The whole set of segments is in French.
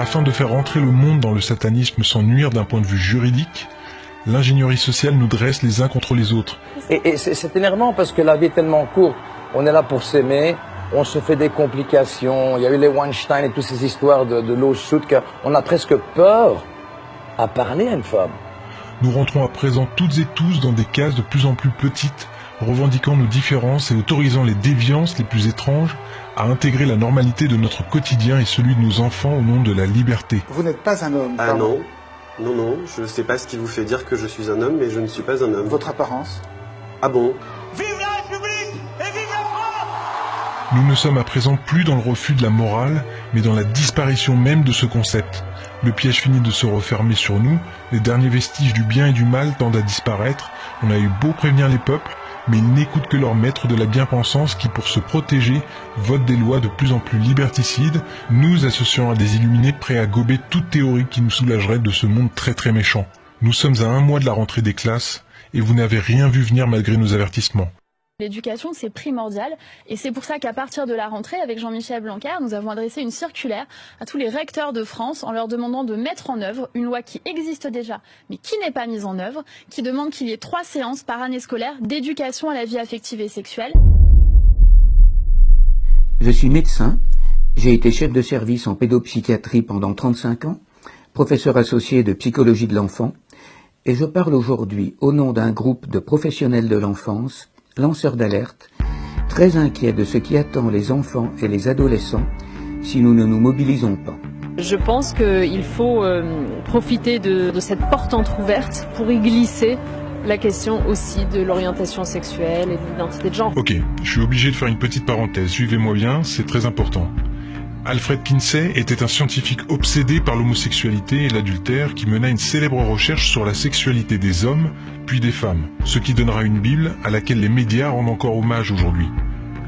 Afin de faire rentrer le monde dans le satanisme sans nuire d'un point de vue juridique, l'ingénierie sociale nous dresse les uns contre les autres. Et c'est énervant parce que la vie est tellement courte. On est là pour s'aimer, on se fait des complications. Il y a eu les Weinstein et toutes ces histoires de lawsuits qu'on a presque peur à parler à une femme. Nous rentrons à présent toutes et tous dans des cases de plus en plus petites, revendiquant nos différences et autorisant les déviances les plus étranges à intégrer la normalité de notre quotidien et celui de nos enfants au nom de la liberté. Vous n'êtes pas un homme. Ah non, non, je ne sais pas ce qui vous fait dire que je suis un homme, mais je ne suis pas un homme. Votre apparence? Ah bon? Vive la République et vive la France! Nous ne sommes à présent plus dans le refus de la morale, mais dans la disparition même de ce concept. Le piège finit de se refermer sur nous, les derniers vestiges du bien et du mal tendent à disparaître, on a eu beau prévenir les peuples, mais ils n'écoutent que leurs maîtres de la bien-pensance qui, pour se protéger, votent des lois de plus en plus liberticides, nous associant à des illuminés prêts à gober toute théorie qui nous soulagerait de ce monde très très méchant. Nous sommes à 1 mois de la rentrée des classes, et vous n'avez rien vu venir malgré nos avertissements. L'éducation, c'est primordial et c'est pour ça qu'à partir de la rentrée, avec Jean-Michel Blanquer, nous avons adressé une circulaire à tous les recteurs de France en leur demandant de mettre en œuvre une loi qui existe déjà, mais qui n'est pas mise en œuvre, qui demande qu'il y ait 3 séances par année scolaire d'éducation à la vie affective et sexuelle. Je suis médecin, j'ai été chef de service en pédopsychiatrie pendant 35 ans, professeur associé de psychologie de l'enfant, et je parle aujourd'hui au nom d'un groupe de professionnels de l'enfance, lanceurs d'alerte, très inquiets de ce qui attend les enfants et les adolescents si nous ne nous mobilisons pas. Je pense qu'il faut profiter de cette porte entrouverte pour y glisser la question aussi de l'orientation sexuelle et de l'identité de genre. Ok, je suis obligé de faire une petite parenthèse, suivez-moi bien, c'est très important. Alfred Kinsey était un scientifique obsédé par l'homosexualité et l'adultère qui mena une célèbre recherche sur la sexualité des hommes, puis des femmes, ce qui donnera une Bible à laquelle les médias rendent encore hommage aujourd'hui.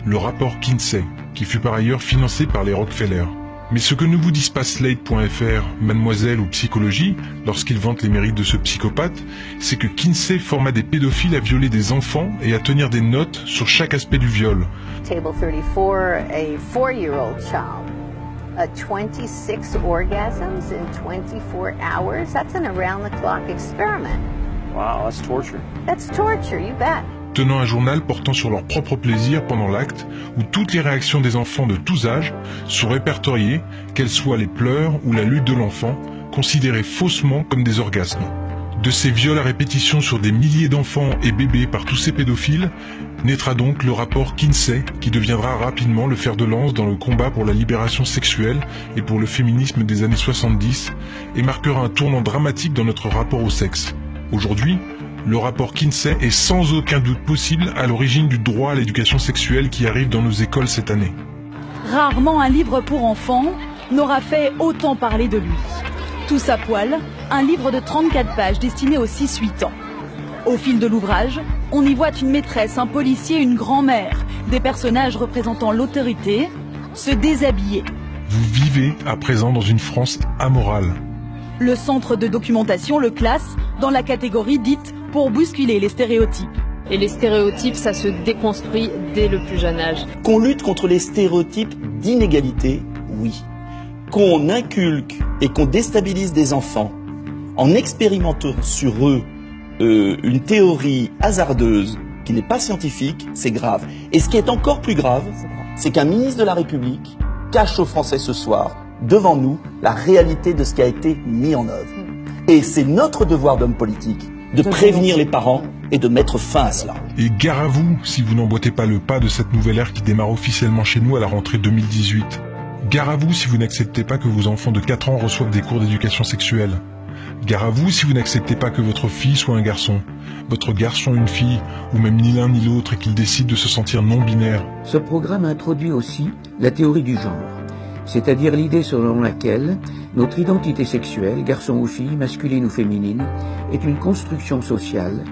Le rapport Kinsey, qui fut par ailleurs financé par les Rockefeller. Mais ce que ne vous disent pas Slate.fr, Mademoiselle ou Psychologie, lorsqu'ils vantent les mérites de ce psychopathe, c'est que Kinsey forma des pédophiles à violer des enfants et à tenir des notes sur chaque aspect du viol. Table 34, a 4-year-old child. 26 orgasms in 24 hours. That's an around-the-clock experiment. Wow, that's torture. That's torture, you bet. Tenant un journal portant sur leur propre plaisir pendant l'acte, où toutes les réactions des enfants de tous âges sont répertoriées, qu'elles soient les pleurs ou la lutte de l'enfant, considérées faussement comme des orgasmes. De ces viols à répétition sur des milliers d'enfants et bébés par tous ces pédophiles, naîtra donc le rapport Kinsey, qui deviendra rapidement le fer de lance dans le combat pour la libération sexuelle et pour le féminisme des années 70, et marquera un tournant dramatique dans notre rapport au sexe. Aujourd'hui, le rapport Kinsey est sans aucun doute possible à l'origine du droit à l'éducation sexuelle qui arrive dans nos écoles cette année. Rarement un livre pour enfants n'aura fait autant parler de lui. Tous à poil, un livre de 34 pages destiné aux 6-8 ans. Au fil de l'ouvrage, on y voit une maîtresse, un policier, une grand-mère, des personnages représentant l'autorité, se déshabiller. Vous vivez à présent dans une France amorale. Le centre de documentation le classe dans la catégorie dite pour bousculer les stéréotypes. Et les stéréotypes, ça se déconstruit dès le plus jeune âge. Qu'on lutte contre les stéréotypes d'inégalité, oui. Qu'on inculque et qu'on déstabilise des enfants en expérimentant sur eux une théorie hasardeuse qui n'est pas scientifique, c'est grave. Et ce qui est encore plus grave, c'est qu'un ministre de la République cache aux Français ce soir, devant nous, la réalité de ce qui a été mis en œuvre. Et c'est notre devoir d'homme politique de prévenir les parents et de mettre fin à cela. Et gare à vous si vous n'emboîtez pas le pas de cette nouvelle ère qui démarre officiellement chez nous à la rentrée 2018. Gare à vous si vous n'acceptez pas que vos enfants de 4 ans reçoivent des cours d'éducation sexuelle. Gare à vous si vous n'acceptez pas que votre fille soit un garçon, votre garçon une fille, ou même ni l'un ni l'autre et qu'il décide de se sentir non-binaire. Ce programme introduit aussi la théorie du genre, c'est-à-dire l'idée selon laquelle notre identité sexuelle, garçon ou fille, masculine ou féminine, est une construction sociale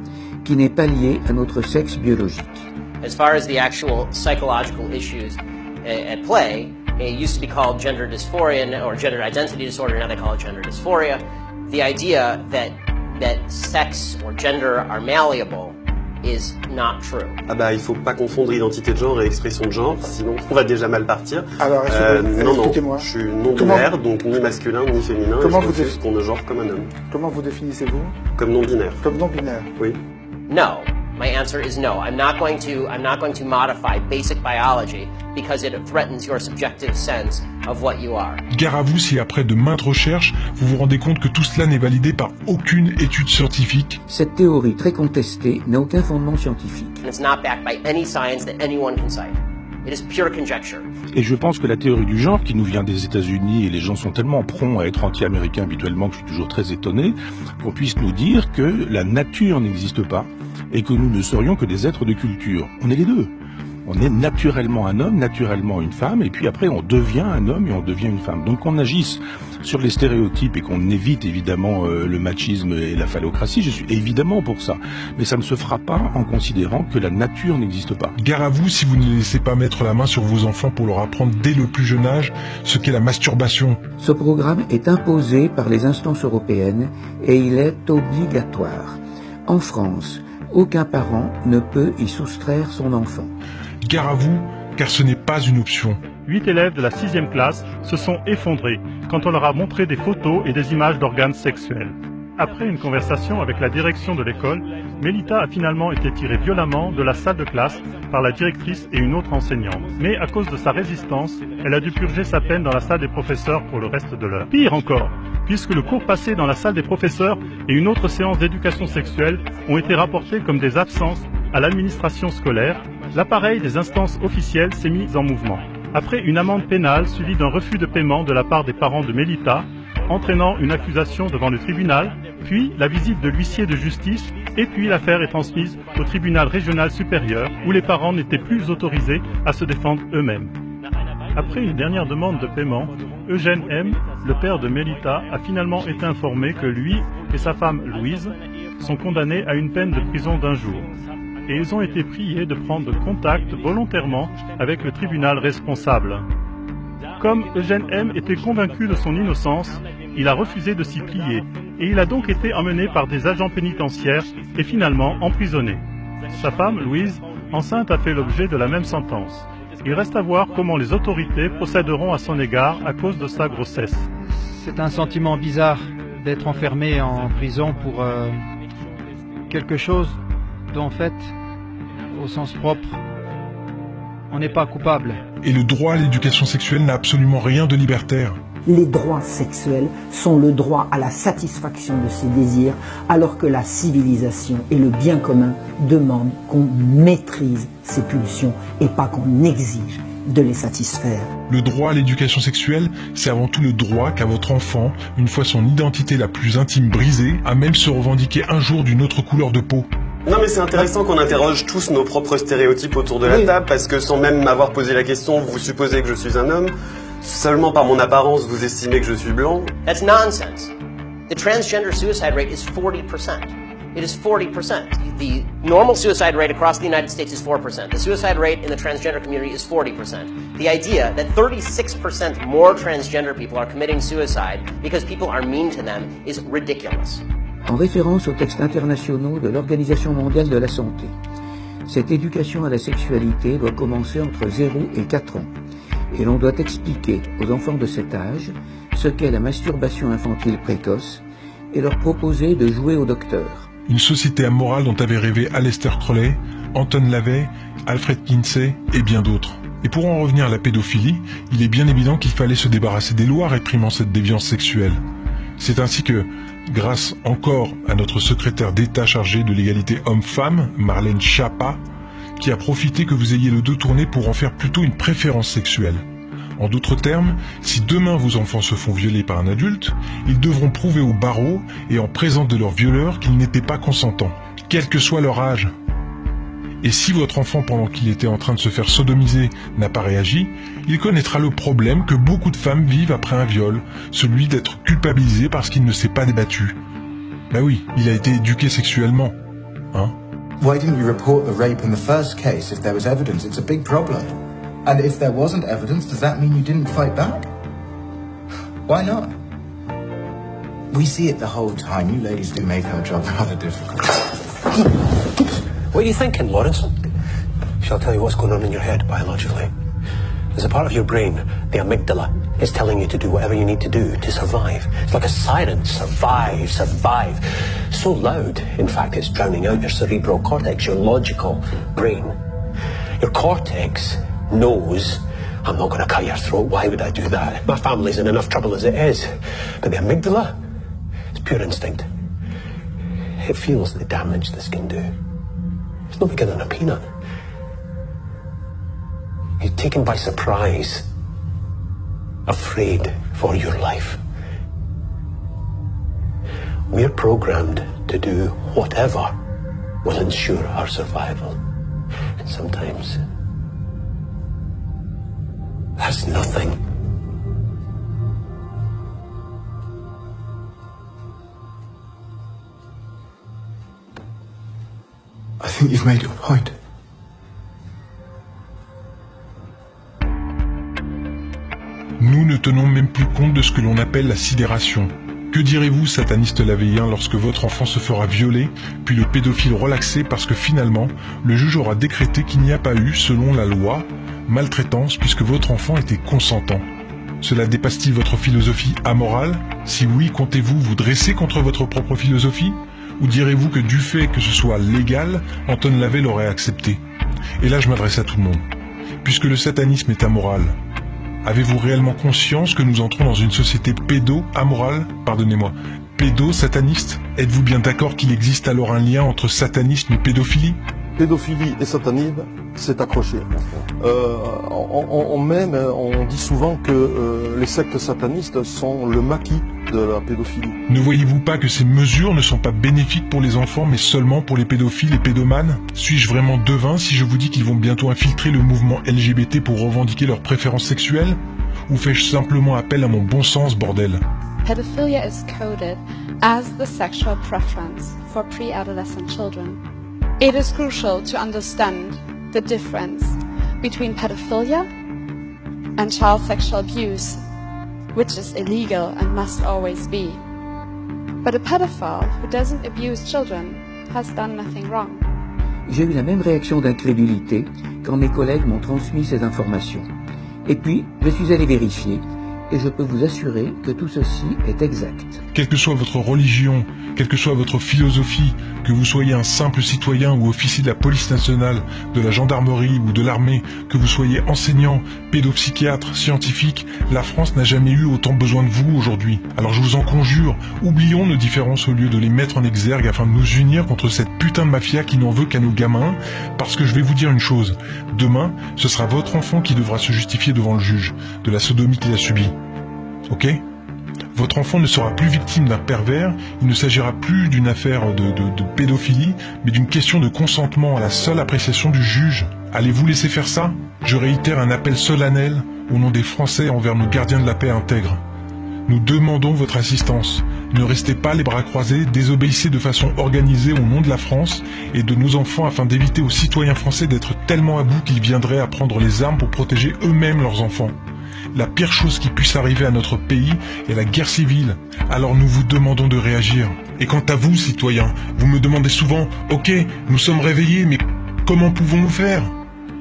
qui n'est pas liée à notre sexe biologique. As far as the actual psychological issues at play, it used to be called gender dysphoria or gender identity disorder, now they call it gender dysphoria. The idea that sex or gender are malleable is not true. Ah bah, il faut pas confondre identité de genre et expression de genre, sinon on va déjà mal partir. Alors, non, expliquez-moi. Je suis non-binaire, donc ni masculin ni féminin, Comment et je vous refuse qu'on me genre comme un homme. Comment vous définissez-vous? Comme non-binaire. Comme non-binaire. Oui. No. My answer is no. I'm not going to modify basic biology because it threatens your subjective sense of what you are. Gare à vous si après de maintes recherches, vous vous rendez compte que tout cela n'est validé par aucune étude scientifique. Cette théorie très contestée n'a aucun fondement scientifique. And it's not backed by any science that anyone can cite. It is pure conjecture. Et je pense que la théorie du genre, qui nous vient des États-Unis, et les gens sont tellement prompts à être anti-américains habituellement que je suis toujours très étonné, qu'on puisse nous dire que la nature n'existe pas et que nous ne serions que des êtres de culture. On est les deux. On est naturellement un homme, naturellement une femme, et puis après on devient un homme et on devient une femme. Donc qu'on agisse sur les stéréotypes et qu'on évite évidemment le machisme et la phallocratie, je suis évidemment pour ça. Mais ça ne se fera pas en considérant que la nature n'existe pas. Gare à vous si vous ne laissez pas mettre la main sur vos enfants pour leur apprendre dès le plus jeune âge ce qu'est la masturbation. Ce programme est imposé par les instances européennes et il est obligatoire. En France, aucun parent ne peut y soustraire son enfant. Gare à vous, car ce n'est pas une option. 8 élèves de la 6e classe se sont effondrés quand on leur a montré des photos et des images d'organes sexuels. Après une conversation avec la direction de l'école, Mélita a finalement été tirée violemment de la salle de classe par la directrice et une autre enseignante. Mais à cause de sa résistance, elle a dû purger sa peine dans la salle des professeurs pour le reste de l'heure. Pire encore, puisque le cours passé dans la salle des professeurs et une autre séance d'éducation sexuelle ont été rapportés comme des absences à l'administration scolaire, l'appareil des instances officielles s'est mis en mouvement. Après une amende pénale suivie d'un refus de paiement de la part des parents de Mélita, entraînant une accusation devant le tribunal, puis la visite de l'huissier de justice, et puis l'affaire est transmise au tribunal régional supérieur, où les parents n'étaient plus autorisés à se défendre eux-mêmes. Après une dernière demande de paiement, Eugène M., le père de Mélita, a finalement été informé que lui et sa femme Louise sont condamnés à une peine de prison d'1 jour. Et ils ont été priés de prendre contact volontairement avec le tribunal responsable. Comme Eugène M. était convaincu de son innocence, il a refusé de s'y plier et il a donc été emmené par des agents pénitentiaires et finalement emprisonné. Sa femme, Louise, enceinte, a fait l'objet de la même sentence. Il reste à voir comment les autorités procéderont à son égard à cause de sa grossesse. C'est un sentiment bizarre d'être enfermé en prison pour quelque chose dont en fait, au sens propre, on n'est pas coupable. Et le droit à l'éducation sexuelle n'a absolument rien de libertaire. Les droits sexuels sont le droit à la satisfaction de ses désirs, alors que la civilisation et le bien commun demandent qu'on maîtrise ses pulsions et pas qu'on exige de les satisfaire. Le droit à l'éducation sexuelle, c'est avant tout le droit qu'a votre enfant, une fois son identité la plus intime brisée, à même se revendiquer un jour d'une autre couleur de peau. Non mais c'est intéressant qu'on interroge tous nos propres stéréotypes autour de la table, parce que sans même m'avoir posé la question, vous supposez que je suis un homme, seulement par mon apparence vous estimez que je suis blanc. That's nonsense. The transgender suicide rate is 40%. It is 40%. The normal suicide rate across the United States is 4%. The suicide rate in the transgender community is 40%. The idea that 36% more transgender people are committing suicide because people are mean to them is ridiculous. En référence aux textes internationaux de l'Organisation mondiale de la santé, cette éducation à la sexualité doit commencer entre 0 et 4 ans. Et l'on doit expliquer aux enfants de cet âge ce qu'est la masturbation infantile précoce et leur proposer de jouer au docteur. Une société amorale dont avaient rêvé Aleister Crowley, Anton LaVey, Alfred Kinsey et bien d'autres. Et pour en revenir à la pédophilie, il est bien évident qu'il fallait se débarrasser des lois réprimant cette déviance sexuelle. C'est ainsi que, grâce encore à notre secrétaire d'État chargé de l'égalité homme-femme, Marlène Schiappa, qui a profité que vous ayez le dos tourné pour en faire plutôt une préférence sexuelle. En d'autres termes, si demain vos enfants se font violer par un adulte, ils devront prouver au barreau et en présence de leur violeur qu'ils n'étaient pas consentants, quel que soit leur âge. Et si votre enfant, pendant qu'il était en train de se faire sodomiser, n'a pas réagi, il connaîtra le problème que beaucoup de femmes vivent après un viol, celui d'être culpabilisé parce qu'il ne s'est pas débattu. Ben oui, il a été éduqué sexuellement, hein? Why didn't you report the rape in the first case if there was evidence? It's a big problem. And if there wasn't evidence, does that mean you didn't fight back? Why not? We see it the whole time. You ladies do make our job rather difficult. What are you thinking, Lawrence? Shall I tell you what's going on in your head biologically? There's a part of your brain, the amygdala, is telling you to do whatever you need to do to survive. It's like a siren, survive, survive. So loud, in fact, it's drowning out your cerebral cortex, your logical brain. Your cortex knows, I'm not going to cut your throat, why would I do that? My family's in enough trouble as it is. But the amygdala, it's pure instinct. It feels the damage this can do. It's no bigger than a peanut. You're taken by surprise, afraid for your life. We're programmed to do whatever will ensure our survival. And sometimes, that's nothing. I think you've made your point. Nous ne tenons même plus compte de ce que l'on appelle la sidération. Que direz-vous, sataniste lavéien, lorsque votre enfant se fera violer, puis le pédophile relaxé parce que finalement, le juge aura décrété qu'il n'y a pas eu, selon la loi, maltraitance puisque votre enfant était consentant? Cela dépasse-t-il votre philosophie amorale? Si oui, comptez-vous vous dresser contre votre propre philosophie? Ou direz-vous que du fait que ce soit légal, Anton Lavey l'aurait accepté? Et là je m'adresse à tout le monde. Puisque le satanisme est amoral, avez-vous réellement conscience que nous entrons dans une société pédo-amorale? Pardonnez-moi, pédo-sataniste? Êtes-vous bien d'accord qu'il existe alors un lien entre satanisme et pédophilie? Pédophilie et satanisme, c'est accroché. On dit souvent que les sectes satanistes sont le maquis de la pédophilie. Ne voyez-vous pas que ces mesures ne sont pas bénéfiques pour les enfants, mais seulement pour les pédophiles et pédomanes? Suis-je vraiment devin si je vous dis qu'ils vont bientôt infiltrer le mouvement LGBT pour revendiquer leurs préférences sexuelles? Ou fais-je simplement appel à mon bon sens, bordel? Pedophilia is coded as the sexual preference for pre-adolescent children. It is crucial to understand the difference between pedophilia and child sexual abuse, which is illegal and must always be. But a pedophile who doesn't abuse children has done nothing wrong. J'ai eu la même réaction d'incrédulité quand mes collègues m'ont transmis ces informations. Et puis, je suis allé vérifier, et je peux vous assurer que tout ceci est exact. Quelle que soit votre religion, quelle que soit votre philosophie, que vous soyez un simple citoyen ou officier de la police nationale, de la gendarmerie ou de l'armée, que vous soyez enseignant, pédopsychiatre, scientifique, la France n'a jamais eu autant besoin de vous aujourd'hui. Alors je vous en conjure, oublions nos différences au lieu de les mettre en exergue afin de nous unir contre cette putain de mafia qui n'en veut qu'à nos gamins, parce que je vais vous dire une chose, demain, ce sera votre enfant qui devra se justifier devant le juge de la sodomie qu'il a subie. Ok ? Votre enfant ne sera plus victime d'un pervers, il ne s'agira plus d'une affaire de pédophilie, mais d'une question de consentement à la seule appréciation du juge. Allez-vous laisser faire ça? Je réitère un appel solennel au nom des Français envers nos gardiens de la paix intègres. Nous demandons votre assistance. Ne restez pas les bras croisés, désobéissez de façon organisée au nom de la France et de nos enfants afin d'éviter aux citoyens français d'être tellement à bout qu'ils viendraient à prendre les armes pour protéger eux-mêmes leurs enfants. La pire chose qui puisse arriver à notre pays est la guerre civile. Alors nous vous demandons de réagir. Et quant à vous, citoyens, vous me demandez souvent « Ok, nous sommes réveillés, mais comment pouvons-nous faire ?»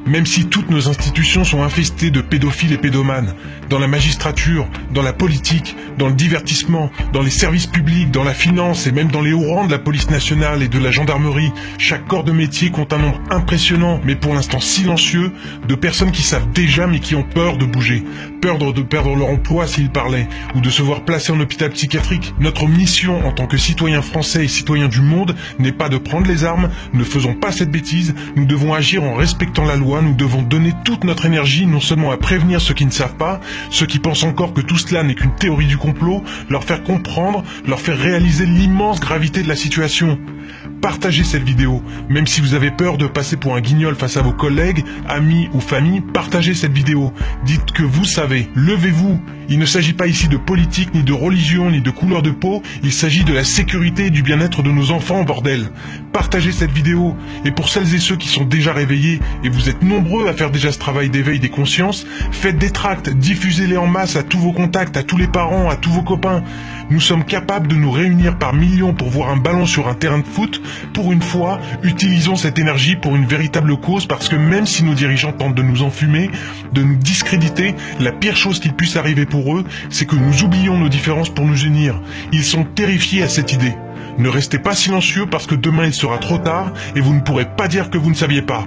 Même si toutes nos institutions sont infestées de pédophiles et pédomanes, dans la magistrature, dans la politique, dans le divertissement, dans les services publics, dans la finance et même dans les hauts rangs de la police nationale et de la gendarmerie, chaque corps de métier compte un nombre impressionnant, mais pour l'instant silencieux, de personnes qui savent déjà mais qui ont peur de bouger, peur de perdre leur emploi s'ils parlaient, ou de se voir placés en hôpital psychiatrique. Notre mission en tant que citoyens français et citoyens du monde n'est pas de prendre les armes, ne faisons pas cette bêtise, nous devons agir en respectant la loi. Nous devons donner toute notre énergie non seulement à prévenir ceux qui ne savent pas, ceux qui pensent encore que tout cela n'est qu'une théorie du complot, leur faire comprendre, leur faire réaliser l'immense gravité de la situation. Partagez cette vidéo, même si vous avez peur de passer pour un guignol face à vos collègues, amis ou famille, partagez cette vidéo. Dites que vous savez, levez-vous. Il ne s'agit pas ici de politique, ni de religion, ni de couleur de peau, il s'agit de la sécurité et du bien-être de nos enfants, bordel. Partagez cette vidéo, et pour celles et ceux qui sont déjà réveillés, et vous êtes nombreux à faire déjà ce travail d'éveil des consciences, faites des tracts, diffusez-les en masse à tous vos contacts, à tous les parents, à tous vos copains. Nous sommes capables de nous réunir par millions pour voir un ballon sur un terrain de foot, pour une fois, utilisons cette énergie pour une véritable cause, parce que même si nos dirigeants tentent de nous enfumer, de nous discréditer, la pire chose qu'il puisse arriver pour eux, c'est que nous oublions nos différences pour nous unir. Ils sont terrifiés à cette idée. Ne restez pas silencieux parce que demain il sera trop tard et vous ne pourrez pas dire que vous ne saviez pas.